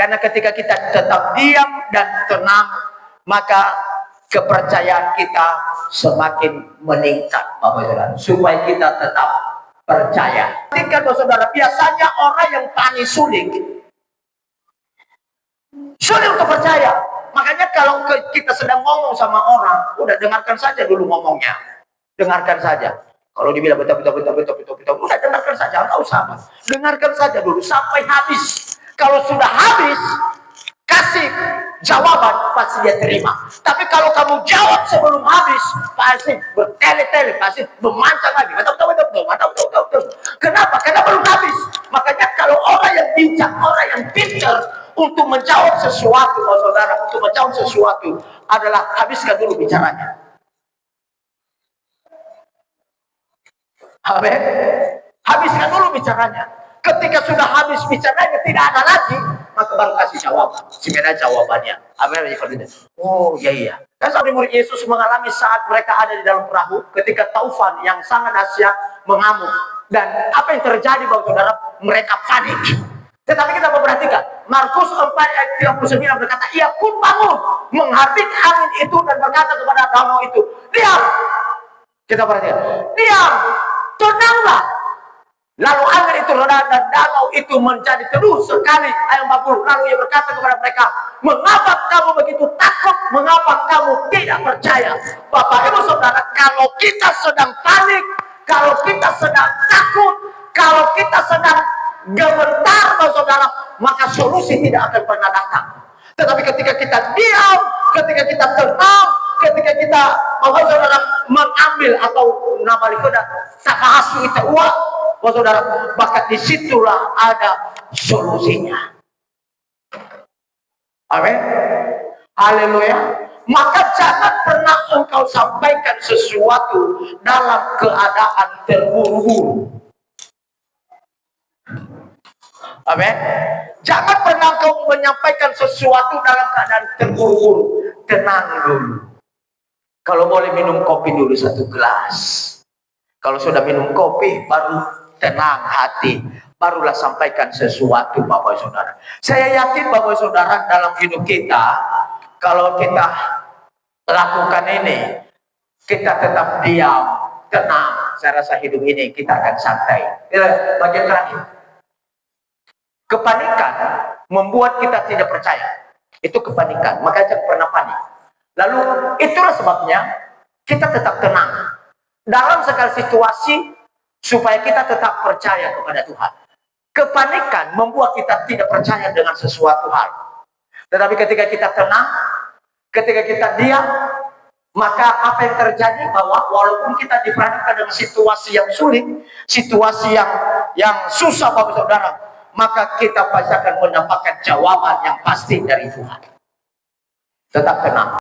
Karena ketika kita tetap diam dan tenang, maka kepercayaan kita semakin meningkat, Bapak Saudara. Supaya kita tetap percaya. Ketika Bapak Saudara, biasanya orang yang paling sulit untuk percaya. Makanya kalau kita sedang ngomong sama orang, udah dengarkan saja dulu ngomongnya. Dengarkan saja. Kalau dibilang betul, udah dengarkan saja, enggak usah. Dengarkan saja dulu sampai habis. Kalau sudah habis, kasih jawaban, pasti dia terima. Tapi kalau kamu jawab sebelum habis, pasti bertele-tele, pasti memancang lagi. Betul. Kenapa? Karena belum habis. Makanya kalau orang yang bijak, orang yang pintar untuk menjawab sesuatu, saudara, untuk menjawab sesuatu adalah habiskan dulu bicaranya. Amin. Habiskan dulu bicaranya. Ketika sudah habis bicaranya, tidak ada lagi, maka baru kasih jawaban. Sebenarnya jawabannya. Amin. Oh iya. Dan saat murid Yesus mengalami saat mereka ada di dalam perahu, ketika taufan yang sangat dahsyat mengamuk. Dan apa yang terjadi, Bapak Saudara? Mereka panik. Tetapi kita perhatikan, Markus 4 ayat 39 berkata, ia pun bangun, menghardik angin itu dan berkata kepada danau itu, diam. Kita perhatikan, diam, tenanglah. Lalu angin itu reda dan danau itu menjadi teduh sekali. Ayat 40. Lalu ia berkata kepada mereka, mengapa kamu begitu takut? Mengapa kamu tidak percaya? Bapak Ibu Saudara, kalau kita sedang panik, kalau kita sedang takut, kalau kita sedang gemetar, Saudara, maka solusi tidak akan pernah datang. Tetapi ketika kita diam, ketika kita tenang, ketika kita Saudara mengambil atau nabalikoda takahasu itu uang, Saudara, maka disitulah ada solusinya. Amin. Haleluya. Maka jangan pernah engkau sampaikan sesuatu dalam keadaan terburu-buru. Amin. Jangan pernah engkau menyampaikan sesuatu dalam keadaan terburu-buru. Tenang dulu. Kalau boleh minum kopi dulu 1 gelas. Kalau sudah minum kopi, baru tenang hati, barulah sampaikan sesuatu, Bapak Saudara. Saya yakin Bapak Saudara, dalam hidup kita, kalau kita lakukan ini, kita tetap diam, tenang, saya rasa hidup ini kita akan santai. Bagian terakhir, kepanikan membuat kita tidak percaya. Itu kepanikan, maka jangan pernah panik. Lalu itulah sebabnya kita tetap tenang dalam segala situasi, supaya kita tetap percaya kepada Tuhan. Kepanikan membuat kita tidak percaya dengan sesuatu hal. Tetapi ketika kita tenang, ketika kita diam, maka apa yang terjadi, bahwa walaupun kita diperhadapkan dengan situasi yang sulit, situasi yang susah, Bapak Saudara, maka kita pasti akan mendapatkan jawaban yang pasti dari Tuhan. Tetap tenang.